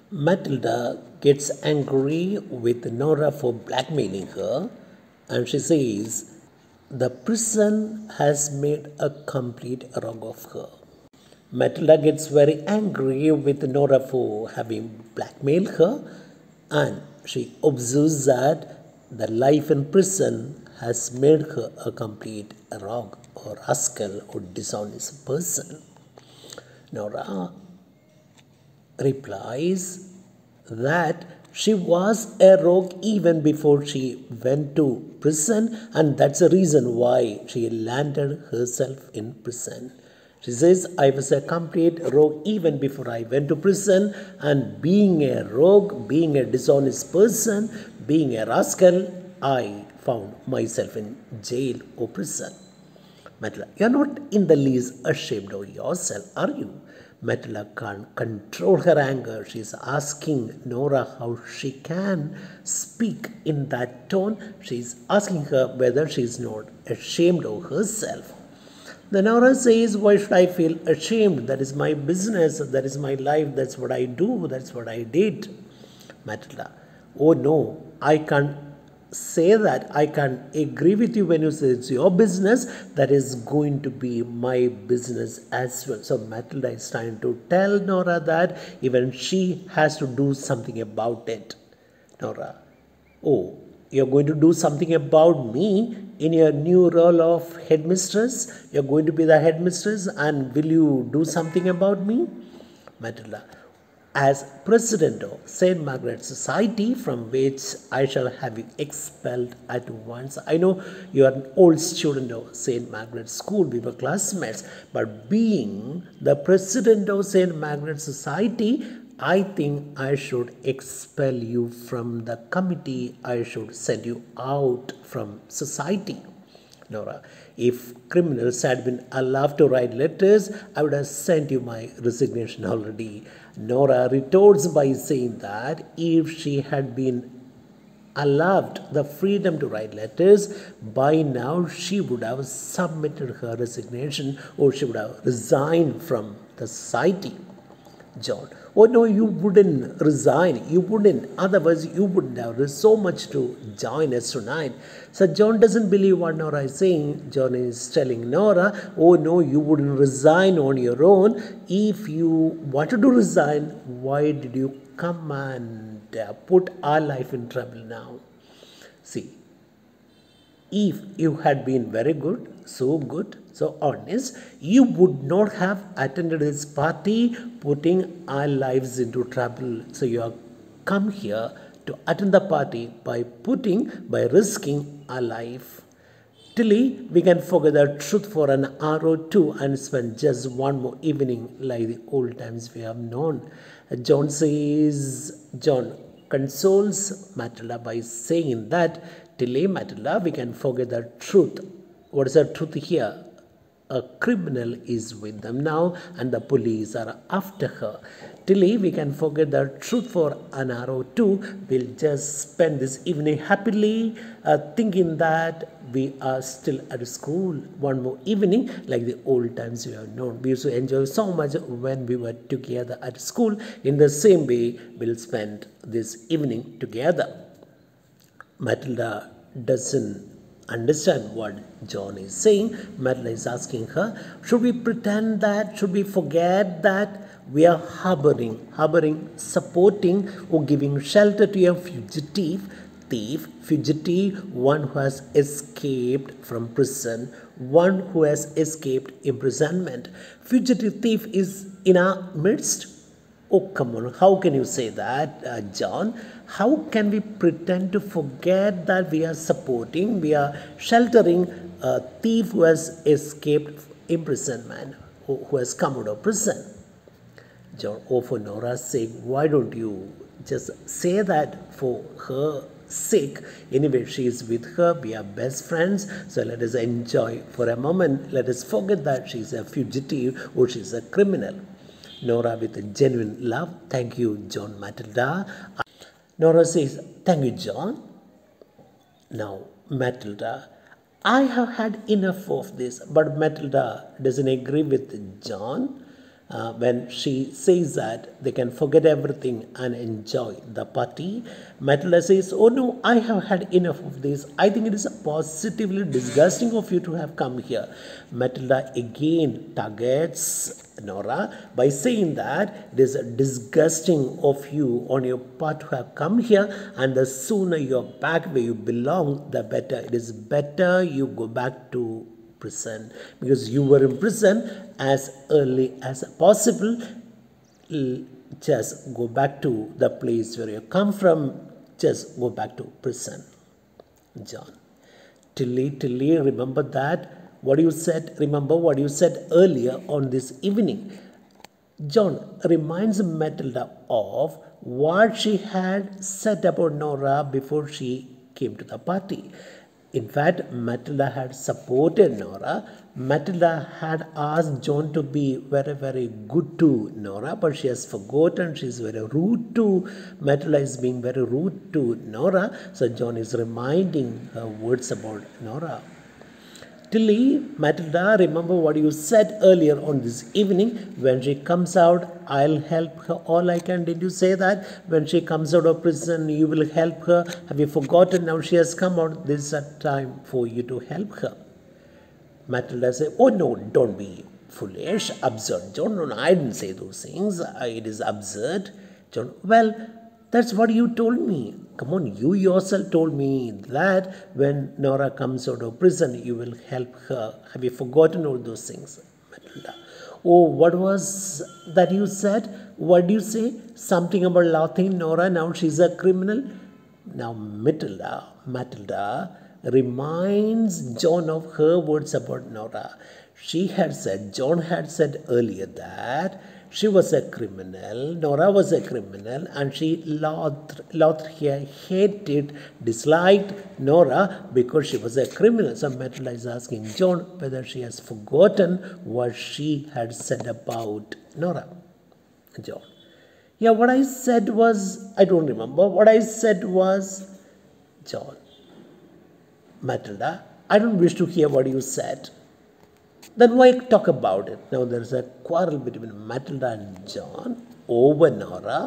Matilda gets angry with Nora for blackmailing her, and she says the prison has made a complete wrong of her. Matilda gets very angry with Nora for having blackmailed her, and she observes that the life in prison has made her a complete rogue or rascal or dishonest person. Nora replies that she was a rogue even before she went to prison, and that's the reason why she landed herself in prison. She says, I was a complete rogue even before I went to prison, and being a rogue, being a dishonest person, being a rascal, I found myself in jail or prison. Matilda, you're not in the least ashamed of yourself, are you? Matilda can't control her anger. She's asking Nora how she can speak in that tone. She's asking her whether she's not ashamed of herself. The Nora says, why should I feel ashamed? That is my business, that is my life, that's what I do, that's what I did. Matilda, oh no, I can't say that. I can't agree with you when you say it's your business. That is going to be my business as well. So Matilda is trying to tell Nora that even she has to do something about it. Nora, oh, you're going to do something about me in your new role of headmistress? You're going to be the headmistress, and will you do something about me? Matilda, as president of St. Margaret Society, from which I shall have you expelled at once. I know you are an old student of St. Margaret School, we were classmates, but being the president of St. Margaret Society, I think I should expel you from the committee. I should send you out from society. Nora, if criminals had been allowed to write letters, I would have sent you my resignation already. Nora retorts by saying that if she had been allowed the freedom to write letters, by now she would have submitted her resignation, or she would have resigned from the society. John, oh no, you wouldn't resign. You wouldn't. Otherwise, you wouldn't have. There's so much to join us tonight. So John doesn't believe what Nora is saying. John is telling Nora, oh no, you wouldn't resign on your own. If you wanted to resign, why did you come and put our life in trouble now? See, if you had been very good, so honest, you would not have attended this party, putting our lives into trouble. So you have come here to attend the party by risking our life. Tilly, we can forget the truth for an hour or two and spend just one more evening like the old times we have known. John consoles Matilda by saying that, Tilly, Matilda, we can forget the truth. What is the truth here? A criminal is with them now, and the police are after her. Tilly, we can forget the truth for an hour or two. We'll just spend this evening happily, thinking that we are still at school. One more evening, like the old times we have known. We used to enjoy so much when we were together at school. In the same way, we'll spend this evening together. Matilda doesn't understand what John is saying. Matilda is asking her, should we pretend that, should we forget that we are harboring, supporting or giving shelter to a fugitive, one who has escaped from prison, one who has escaped imprisonment. Fugitive thief is in our midst. Oh, come on, how can you say that, John? How can we pretend to forget that we are supporting, we are sheltering a thief who has escaped imprisonment, who has come out of prison? John, oh, for Nora's sake, why don't you just say that for her sake? Anyway, she is with her, we are best friends, so let us enjoy for a moment. Let us forget that she is a fugitive or she is a criminal. Nora, with a genuine love, thank you, John, Matilda. Nora says, thank you, John. Now, Matilda, I have had enough of this. But Matilda doesn't agree with John. when she says that they can forget everything and enjoy the party, Matilda says, "Oh no, I have had enough of this. I think it is positively disgusting of you to have come here." Matilda again targets Nora by saying that it is disgusting of you on your part to have come here, and the sooner you're back where you belong, the better. It is better you go back to prison, because you were in prison as early as possible. Just go back to the place where you come from. Just go back to prison. John, Tilly, remember that? What you said, remember what you said earlier on this evening. John reminds Matilda of what she had said about Nora before she came to the party. In fact, Matilda had supported Nora. Matilda had asked John to be very, very good to Nora, but she has forgotten. She is very rude to Matilda, is being very rude to Nora. So John is reminding her words about Nora. Tilly, Matilda, remember what you said earlier on this evening. When she comes out, I'll help her all I can. Did you say that? When she comes out of prison, you will help her. Have you forgotten? Now she has come out. This is a time for you to help her. Matilda said, "Oh no, don't be foolish, absurd. John, no, I didn't say those things. It is absurd." John, "Well, that's what you told me. Come on, you yourself told me that when Nora comes out of prison, you will help her. Have you forgotten all those things?" Matilda, "Oh, what was that you said? What do you say? Something about laughing Nora, now she's a criminal." Now Matilda reminds John of her words about Nora. John had said earlier that she was a criminal, Nora was a criminal, and she hated, disliked Nora because she was a criminal. So Matilda is asking John whether she has forgotten what she had said about Nora. John, "Yeah, what I said was, I don't remember. What I said was," John, "Matilda, I don't wish to hear what you said." "Then why talk about it?" Now there is a quarrel between Matilda and John over Nora.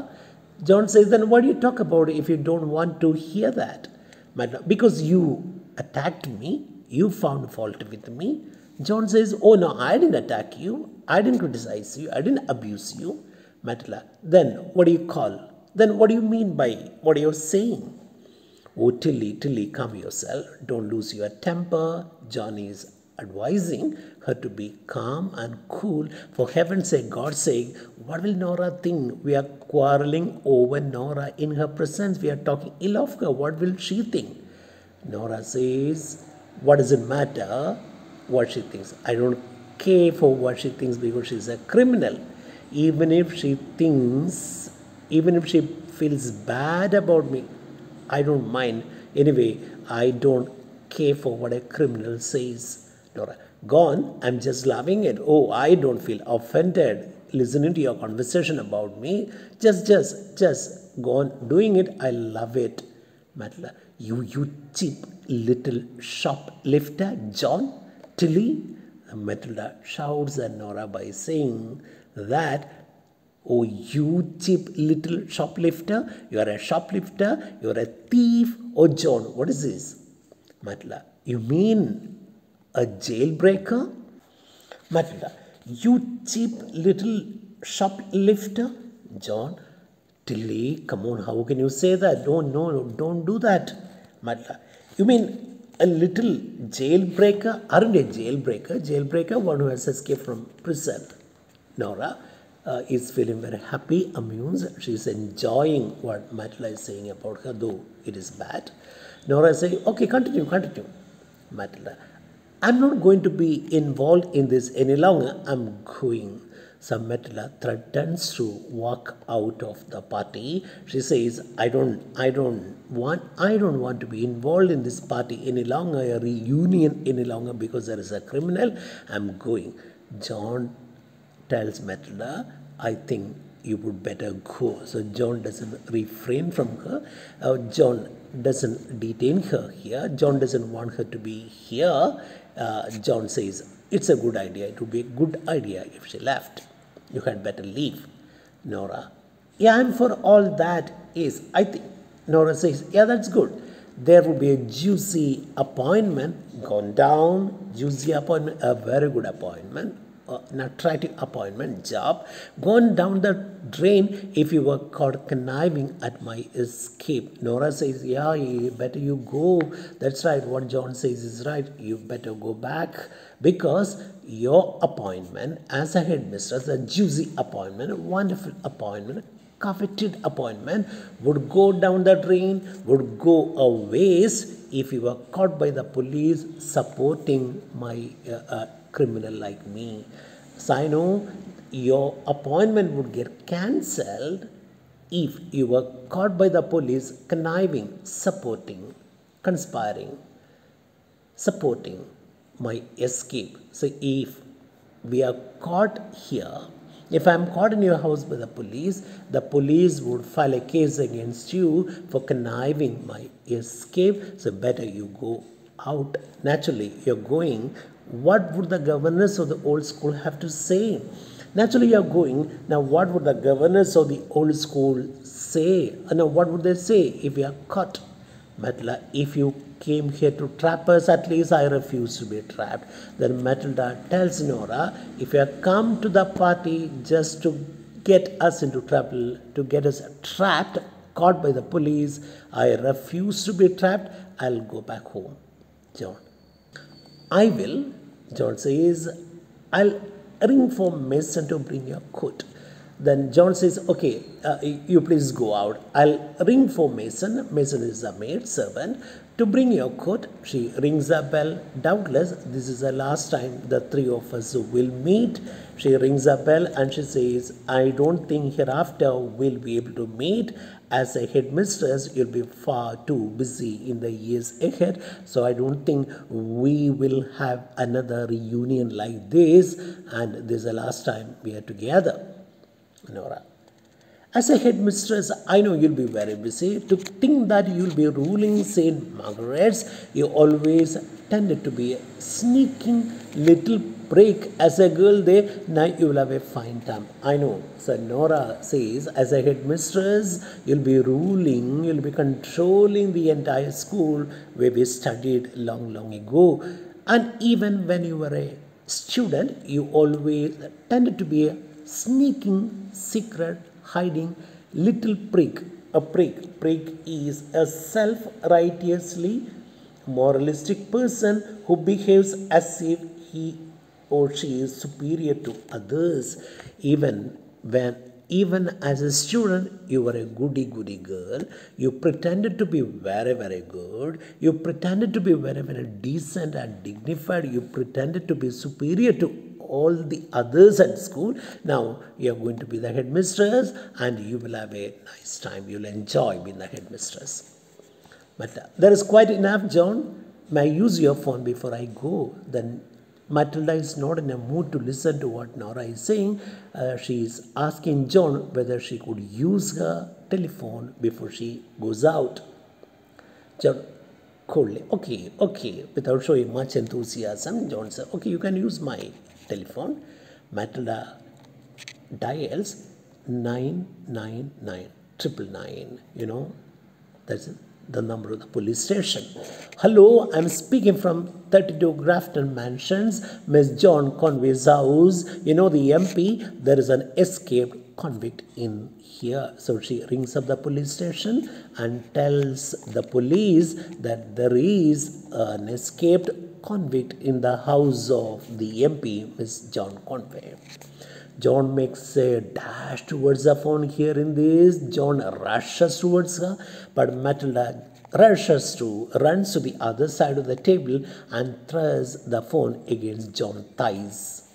John says, "Then why do you talk about it if you don't want to hear that?" Matilda, "Because you attacked me. You found fault with me." John says, "Oh no, I didn't attack you. I didn't criticize you. I didn't abuse you." Matilda, "Then what do you call? Then what do you mean by what you're saying?" "Oh, Tilly, calm yourself. Don't lose your temper." John is advising her to be calm and cool. For heaven's sake, God's sake, what will Nora think? We are quarreling over Nora in her presence. We are talking ill of her. What will she think? Nora says, "What does it matter what she thinks? I don't care for what she thinks because she's a criminal. Even if she feels bad about me, I don't mind. Anyway, I don't care for what a criminal says." Nora, "Gone, I'm just laughing at. Oh, I don't feel offended listening to your conversation about me. Just go on doing it. I love it." Matilda, You cheap little shoplifter, John." Tilly, Matilda shouts at Nora by saying that, "Oh, you cheap little shoplifter, you are a shoplifter, you are a thief." "Oh, John, what is this?" Matilda, "You mean a jailbreaker?" Matilda, "You cheap little shoplifter." John, "Tilly, come on, how can you say that? No, don't do that." Matilda, "You mean a little jailbreaker?" "Aren't a jailbreaker, one who has escaped from prison." Nora is feeling very happy, amused. She is enjoying what Matilda is saying about her, though it is bad. Nora is saying, "Okay, continue." Matilda, "I'm not going to be involved in this any longer. I'm going." So Matilda threatens to walk out of the party. She says, I don't want to be involved in this party any longer, a reunion any longer, because there is a criminal. I'm going." John tells Matilda, "I think you would better go." So John doesn't refrain from her. John doesn't detain her here. John doesn't want her to be here. John says, "It's a good idea. It would be a good idea if she left." You had better leave. Nora, yeah, and for all that is, I think, Nora says, yeah, that's good. There will be a juicy appointment, gone down, juicy appointment, a very good appointment, an attractive appointment, job, gone down the drain if you were caught conniving at my escape. Nora says, yeah, better you go. That's right, what John says is right. You better go back because your appointment as a headmistress, a juicy appointment, a wonderful appointment, coveted appointment would go down the drain, would go a waste if you were caught by the police supporting my criminal like me. So I know your appointment would get cancelled if you were caught by the police conniving, supporting, conspiring, supporting my escape. So if we are caught here, if I am caught in your house by the police would file a case against you for conniving my escape. So better you go out. Naturally, you're going. What would the governors of the old school have to say? Naturally, you're going. Now, what would the governors of the old school say? Now, what would they say if you are caught? Matilda, if you came here to trap us, at least I refuse to be trapped. Then Matilda tells Nora, if you have come to the party just to get us into trouble, to get us trapped, caught by the police, I refuse to be trapped, I'll go back home. John, I will, John says, I'll ring for Mason to bring your coat. Then John says, okay, you please go out. I'll ring for Mason. Mason is a maid servant to bring your coat. She rings a bell. Doubtless, this is the last time the three of us will meet. She rings a bell and she says, I don't think hereafter we'll be able to meet. As a headmistress, you'll be far too busy in the years ahead. So I don't think we will have another reunion like this. And this is the last time we are together. Nora, as a headmistress, I know you'll be very busy. To think that you'll be ruling St. Margaret's, you always tended to be a sneaking little prick. As a girl there, now you will have a fine time. I know. So Nora says, as a headmistress, you'll be ruling, you'll be controlling the entire school where we studied long, long ago. And even when you were a student, you always tended to be a sneaking, secret, hiding little prick. A prick. Prick is a self-righteously moralistic person who behaves as if he or she is superior to others. Even as a student, you were a goody girl. You pretended to be very, very good. You pretended to be very, very decent and dignified. You pretended to be superior to all the others at school. Now you are going to be the headmistress and you will have a nice time. You will enjoy being the headmistress. But there is quite enough, John. May I use your phone before I go? Then Matilda is not in a mood to listen to what Nora is saying. She is asking John whether she could use her telephone before she goes out. John coldly, okay, without showing much enthusiasm, John said, okay, you can use my telephone. Matilda dials 999 999. That's the number of the police station. Hello, I'm speaking from 32 Grafton Mansions, Miss John Conway's house. The MP, there is an escaped convict in here. So she rings up the police station and tells the police that there is an escaped convict in the house of the MP, Miss John Conway. John makes a dash towards the phone. Hearing this, John rushes towards her, but Matilda runs to the other side of the table and thrusts the phone against John's thighs.